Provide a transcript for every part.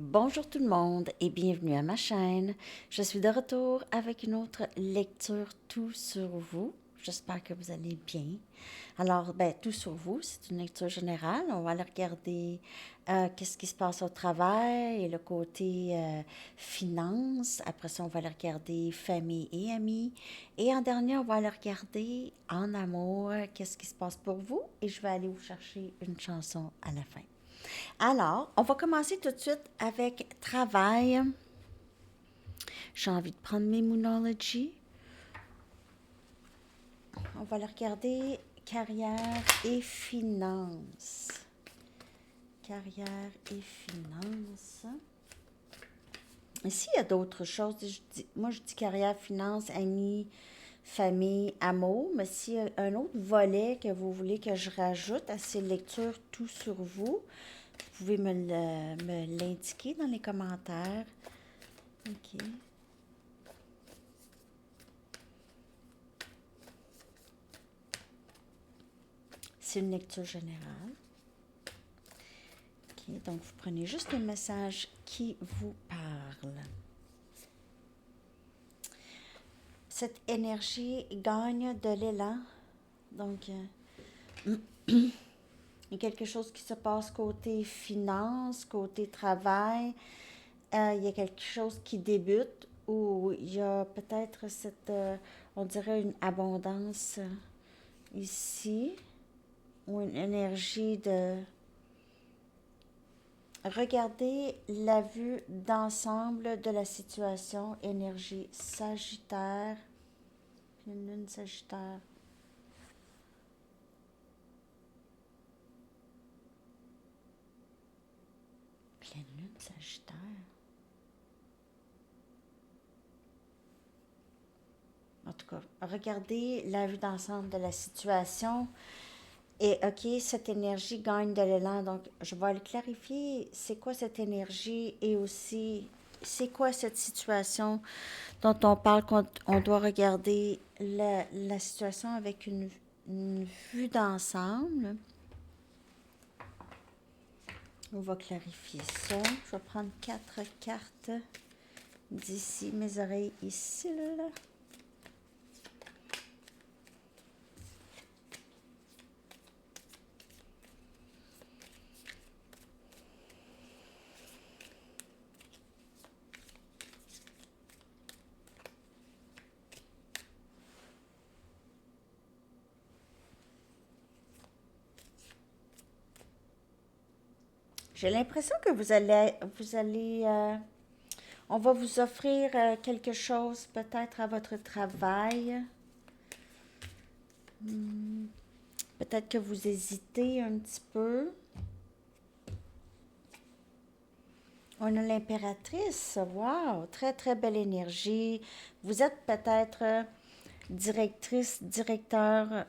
Bonjour tout le monde et bienvenue à ma chaîne. Je suis de retour avec une autre lecture tout sur vous. J'espère que vous allez bien. Alors, tout sur vous, c'est une lecture générale. On va aller regarder qu'est-ce qui se passe au travail et le côté finance. Après ça, on va aller regarder famille et amis. Et en dernier, on va aller regarder en amour, qu'est-ce qui se passe pour vous. Et je vais aller vous chercher une chanson à la fin. Alors, on va commencer tout de suite avec travail. J'ai envie de prendre mes Moonology. On va le regarder carrière et finances. Carrière et finances. Ici, il y a d'autres choses. Moi, je dis carrière, finance, amis, famille, amour. Mais s'il y a un autre volet que vous voulez que je rajoute à ces lectures tout sur vous, vous pouvez me l'indiquer dans les commentaires. OK. C'est une lecture générale. OK, donc vous prenez juste le message qui vous parle. Cette énergie gagne de l'élan. Donc, il y a quelque chose qui se passe côté finance, côté travail. Il y a quelque chose qui débute ou il y a peut-être on dirait une abondance ici ou une énergie de regardez la vue d'ensemble de la situation, énergie Sagittaire, pleine lune Sagittaire. Pleine lune Sagittaire. En tout cas, regardez la vue d'ensemble de la situation. Et OK, cette énergie gagne de l'élan. Donc, je vais le clarifier. C'est quoi cette énergie et aussi, c'est quoi cette situation dont on parle qu'on on doit regarder la situation avec une vue d'ensemble. On va clarifier ça. Je vais prendre 4 cartes d'ici, mes oreilles ici, là. J'ai l'impression que on va vous offrir quelque chose peut-être à votre travail. Peut-être que vous hésitez un petit peu. On a l'impératrice. Wow, très très belle énergie. Vous êtes peut-être directrice, directeur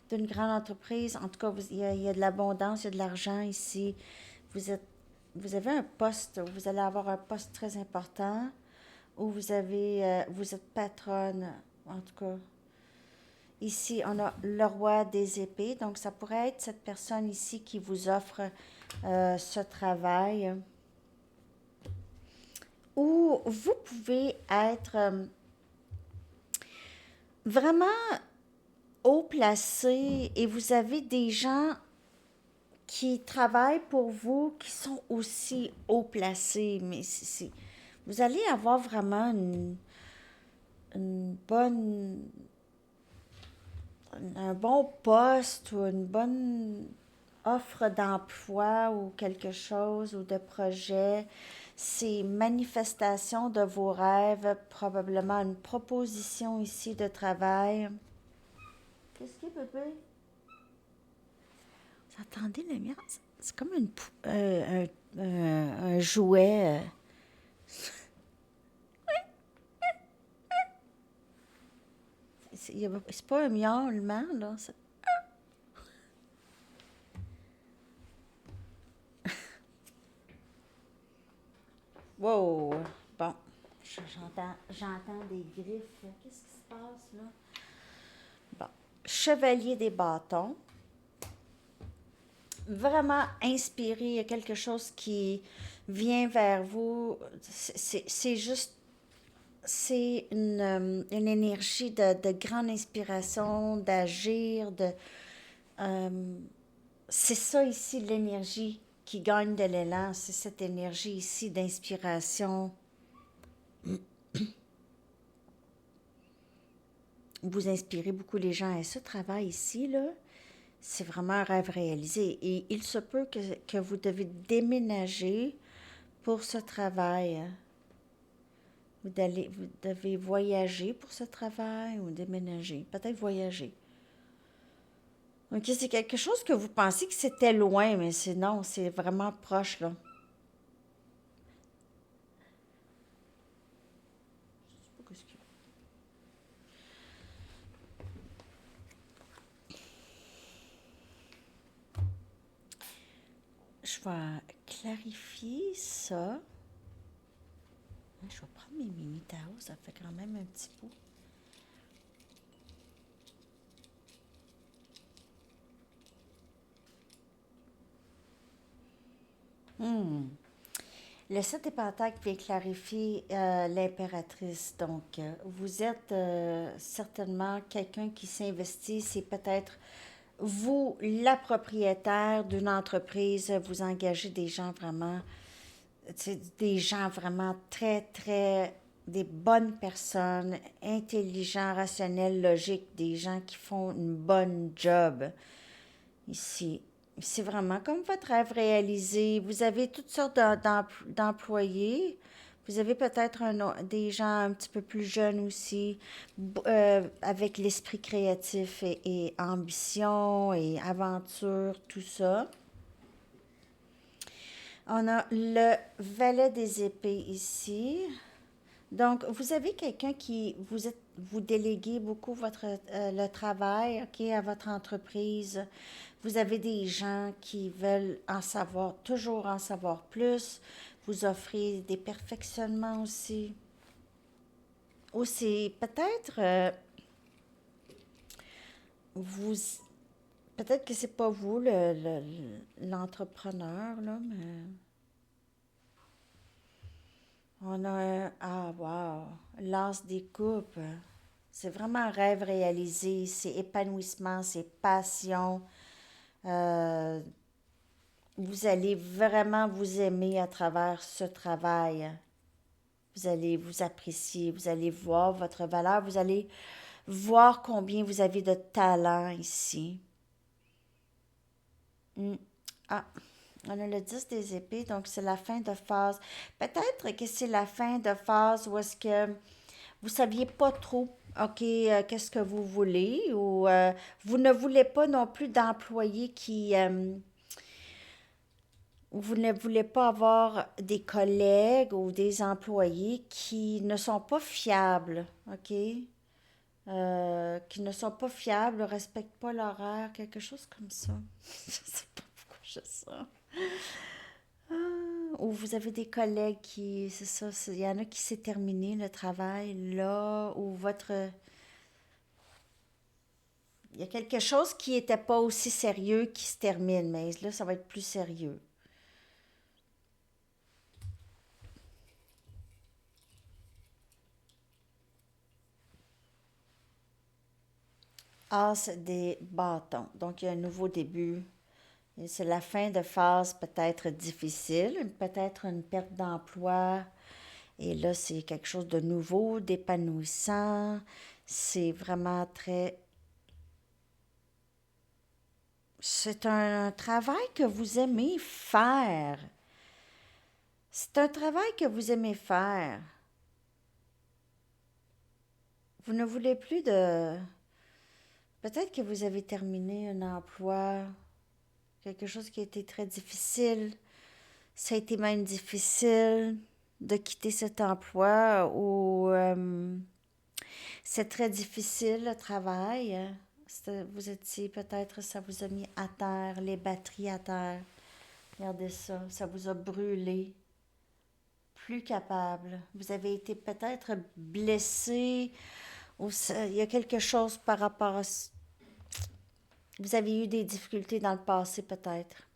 d'une grande entreprise. En tout cas, il y a de l'abondance, il y a de l'argent ici. Vous avez un poste, vous allez avoir un poste très important où vous êtes patronne. En tout cas, ici, on a le roi des épées. Donc, ça pourrait être cette personne ici qui vous offre ce travail. Ou vous pouvez être vraiment haut placé et vous avez des gens qui travaillent pour vous qui sont aussi haut placés. Mais vous allez avoir vraiment une bonne un bon poste ou une bonne offre d'emploi ou quelque chose ou de projet, c'est manifestation de vos rêves, probablement une proposition ici de travail. Qu'est-ce qu'il y a, bébé? Vous entendez le mien? C'est comme un jouet. C'est pas un miaulement, là. Wow! Bon, j'entends des griffes. Qu'est-ce qui se passe, là? Bon. Chevalier des bâtons. vraiment inspiré, il y a quelque chose qui vient vers vous. C'est juste, c'est une énergie de grande inspiration, d'agir, euh, c'est ça ici, l'énergie qui gagne de l'élan, c'est cette énergie ici d'inspiration. Vous inspirez beaucoup les gens et ce travail ici, là, c'est vraiment un rêve réalisé. Et il se peut que vous devez déménager pour ce travail. Vous devez voyager pour ce travail ou déménager. Peut-être voyager. Ok, c'est quelque chose que vous pensez que c'était loin, mais c'est non, c'est vraiment proche, là. Je sais pas qu'est-ce que- Je vais clarifier ça. Je vais prendre mes mini taos, ça fait quand même un petit bout. Hmm. Le 7 des Pentacles vient clarifier l'impératrice. Donc, vous êtes certainement quelqu'un qui s'investit. C'est peut-être vous, la propriétaire d'une entreprise. Vous engagez des gens vraiment, des gens vraiment très, très, des bonnes personnes, intelligents, rationnels, logiques, des gens qui font une bonne job ici. C'est vraiment comme votre rêve réalisé. Vous avez toutes sortes d'employés. Vous avez peut-être des gens un petit peu plus jeunes aussi, avec l'esprit créatif et ambition et aventure, tout ça. On a le valet des épées ici. Donc, vous avez quelqu'un qui vous déléguez beaucoup le travail, ok, à votre entreprise. Vous avez des gens qui veulent en savoir, toujours en savoir plus. Vous offrez des perfectionnements aussi. Aussi, peut-être vous, peut-être que c'est pas vous l'entrepreneur là, mais on a wow, l'as des coupes. C'est vraiment un rêve réalisé, c'est épanouissement, c'est passion. Euh, vous allez vraiment vous aimer à travers ce travail. Vous allez vous apprécier, vous allez voir votre valeur, vous allez voir combien vous avez de talent ici. Hmm. Ah, on a le 10 des épées, donc c'est la fin de phase. Peut-être que c'est la fin de phase où est-ce que vous saviez pas trop, OK, qu'est-ce que vous voulez, ou vous ne voulez pas non plus d'employés vous ne voulez pas avoir des collègues ou des employés qui ne sont pas fiables, OK? Qui ne sont pas fiables, ne respectent pas l'horaire, quelque chose comme ça. Je sais pas pourquoi je ça. Ou vous avez des collègues qui, c'est ça, il y en a qui s'est terminé le travail là, ou il y a quelque chose qui n'était pas aussi sérieux qui se termine, mais là, ça va être plus sérieux. As des bâtons. Donc, il y a un nouveau début. Et c'est la fin de phase peut-être difficile, peut-être une perte d'emploi. Et là, c'est quelque chose de nouveau, d'épanouissant. C'est vraiment très... C'est un travail que vous aimez faire. C'est un travail que vous aimez faire. Vous ne voulez plus de... Peut-être que vous avez terminé un emploi, quelque chose qui a été très difficile. Ça a été même difficile de quitter cet emploi ou c'est très difficile le travail. Vous étiez peut-être, ça vous a mis à terre, les batteries à terre. Regardez ça, ça vous a brûlé. Plus capable. Vous avez été peut-être blessé ou il y a quelque chose par rapport à... Vous avez eu des difficultés dans le passé peut-être.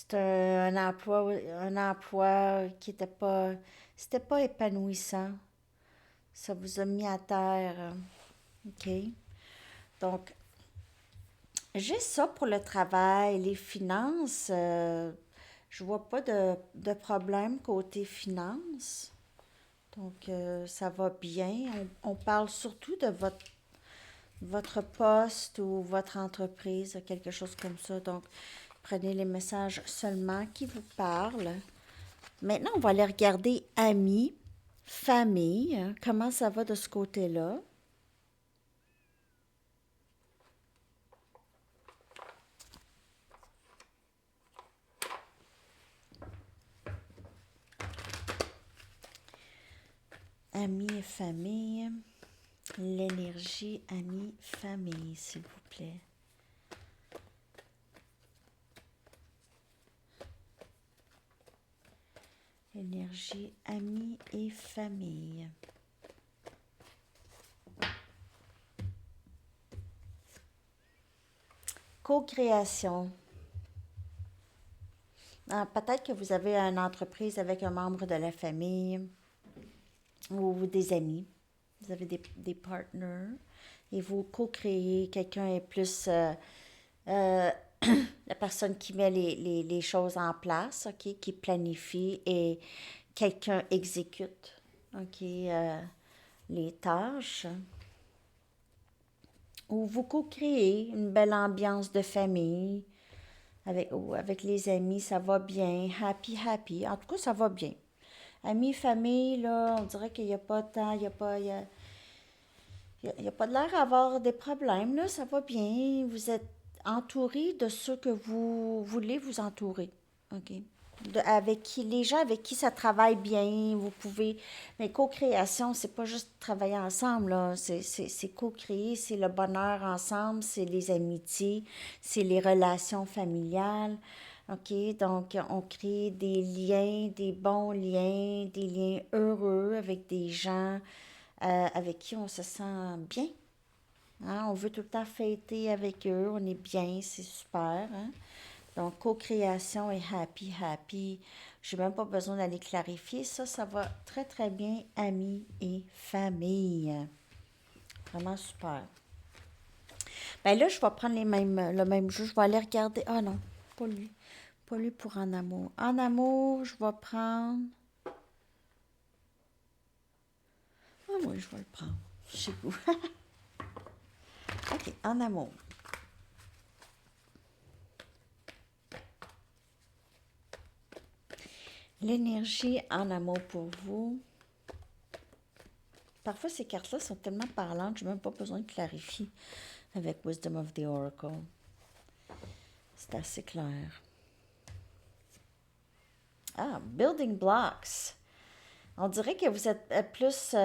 C'est un emploi qui était pas, c'était pas épanouissant. Ça vous a mis à terre. OK? Donc, j'ai ça pour le travail. Les finances, je vois pas de problème côté finances. Donc, ça va bien. On parle surtout de votre poste ou votre entreprise, quelque chose comme ça. Donc, prenez les messages seulement qui vous parlent. Maintenant, on va aller regarder amis, famille. Comment ça va de ce côté-là? Amis et famille. L'énergie, amis, famille, s'il vous plaît. Énergie, amis et famille. Co-création. Peut-être que vous avez une entreprise avec un membre de la famille ou des amis. Vous avez des partners et vous co-créez. Quelqu'un est plus euh, la personne qui met les choses en place, OK, qui planifie et quelqu'un exécute, OK, les tâches. Ou vous co-créez une belle ambiance de famille avec les amis, ça va bien. Happy, happy. En tout cas, ça va bien. Amis, famille, là, on dirait qu'il n'y a pas tant, il y a pas de l'air d'avoir des problèmes, là, ça va bien. Vous êtes entouré de ceux que vous voulez vous entourer. OK? Avec qui, les gens avec qui ça travaille bien, vous pouvez. Mais co-création, c'est pas juste travailler ensemble, là. C'est co-créer, c'est le bonheur ensemble, c'est les amitiés, c'est les relations familiales. OK? Donc, on crée des liens, des bons liens, des liens heureux avec des gens avec qui on se sent bien. Hein? On veut tout le temps fêter avec eux, on est bien, c'est super. Hein? Donc, co-création et happy, happy. Je n'ai même pas besoin d'aller clarifier ça. Ça va très, très bien, amis et famille. Vraiment super. Ben là, je vais prendre le même jeu. Je vais aller regarder. Ah non, pas lui. Pas lui pour en amour. En amour, je vais prendre. Ah oui, je vais le prendre. Je sais où. OK, en amour. L'énergie en amour pour vous. Parfois, ces cartes-là sont tellement parlantes, je n'ai même pas besoin de clarifier avec Wisdom of the Oracle. C'est assez clair. Ah, Building Blocks. On dirait que vous êtes plus,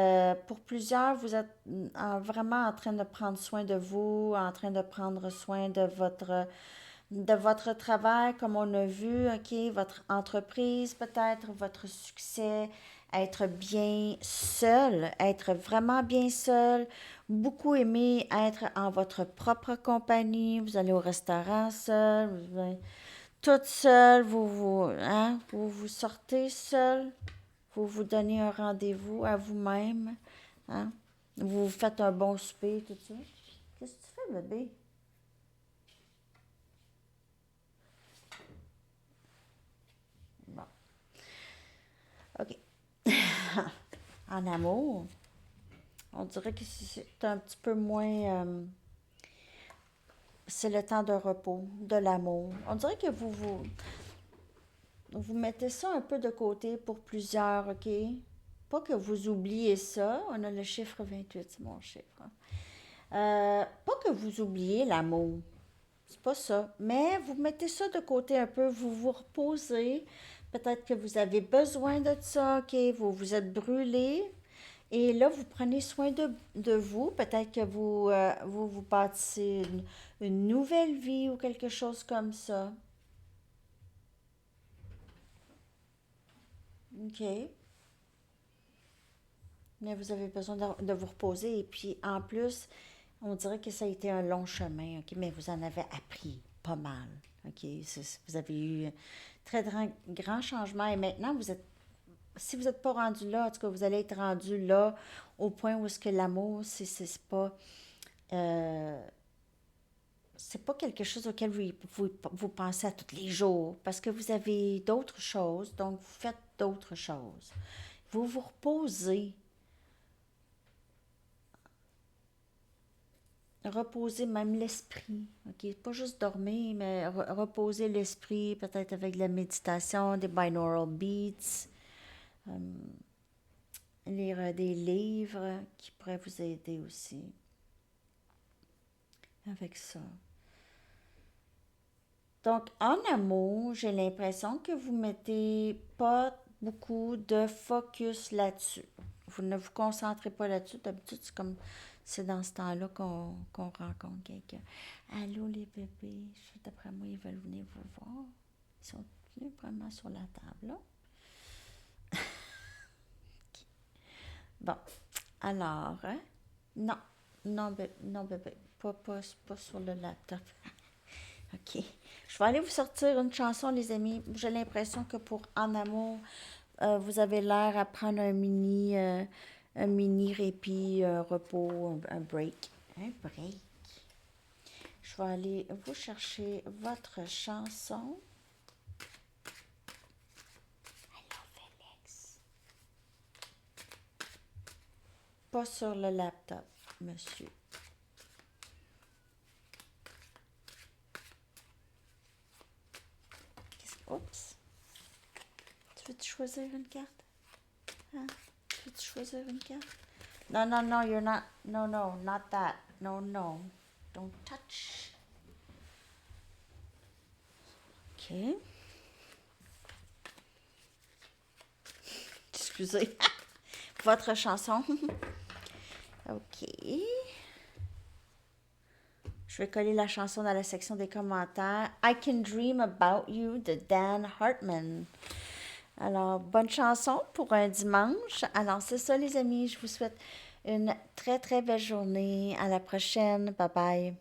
pour plusieurs, vous êtes vraiment en train de prendre soin de vous, en train de prendre soin de votre travail, comme on a vu, OK, votre entreprise peut-être, votre succès, être bien seul, être vraiment bien seul, beaucoup aimer être en votre propre compagnie, vous allez au restaurant seul, vous allez toute seule, vous sortez seul, vous vous donnez un rendez-vous à vous-même, hein, vous faites un bon souper, tout ça. Qu'est-ce que tu fais, bébé? Bon, OK. En amour, on dirait que c'est un petit peu moins. C'est le temps de repos, de l'amour. On dirait que vous mettez ça un peu de côté pour plusieurs, OK? Pas que vous oubliez ça. On a le chiffre 28, c'est mon chiffre. Pas que vous oubliez l'amour. C'est pas ça. Mais vous mettez ça de côté un peu, vous vous reposez. Peut-être que vous avez besoin de ça, OK? Vous vous êtes brûlé. Et là, vous prenez soin de vous. Peut-être que vous bâtissez une nouvelle vie ou quelque chose comme ça. OK. Mais vous avez besoin de vous reposer. Et puis, en plus, on dirait que ça a été un long chemin, OK? Mais vous en avez appris pas mal. OK? Vous avez eu un très grand changement et maintenant, si vous n'êtes pas rendu là, en tout cas, vous allez être rendu là au point où est-ce que l'amour, euh, c'est pas quelque chose auquel vous pensez à tous les jours parce que vous avez d'autres choses, donc vous faites d'autres choses. Vous vous reposez. Reposer même l'esprit, OK? Pas juste dormir, mais reposer l'esprit, peut-être avec de la méditation, des binaural beats, euh, lire des livres qui pourraient vous aider aussi avec ça. Donc, en amour, j'ai l'impression que vous mettez pas beaucoup de focus là-dessus. Vous ne vous concentrez pas là-dessus. D'habitude, c'est dans ce temps-là qu'on rencontre quelqu'un. Allô, les bébés. D'après moi, ils veulent venir vous voir. Ils sont venus vraiment sur la table, là. Bon. Alors, hein? Non. Non, bébé. Pas sur le laptop. OK. Je vais aller vous sortir une chanson, les amis. J'ai l'impression que pour En amour, vous avez l'air à prendre un mini répit, un repos, un break. Un break. Je vais aller vous chercher votre chanson. Allô, Félix. Pas sur le laptop, monsieur. Oups. Tu veux-tu choisir une carte? Hein? Tu veux-tu choisir une carte? No, you're not. No, not that. No. Don't touch. OK. Excusez. Votre chanson. OK. Je vais coller la chanson dans la section des commentaires. I Can Dream About You de Dan Hartman. Alors, bonne chanson pour un dimanche. Alors, c'est ça, les amis. Je vous souhaite une très, très belle journée. À la prochaine. Bye bye.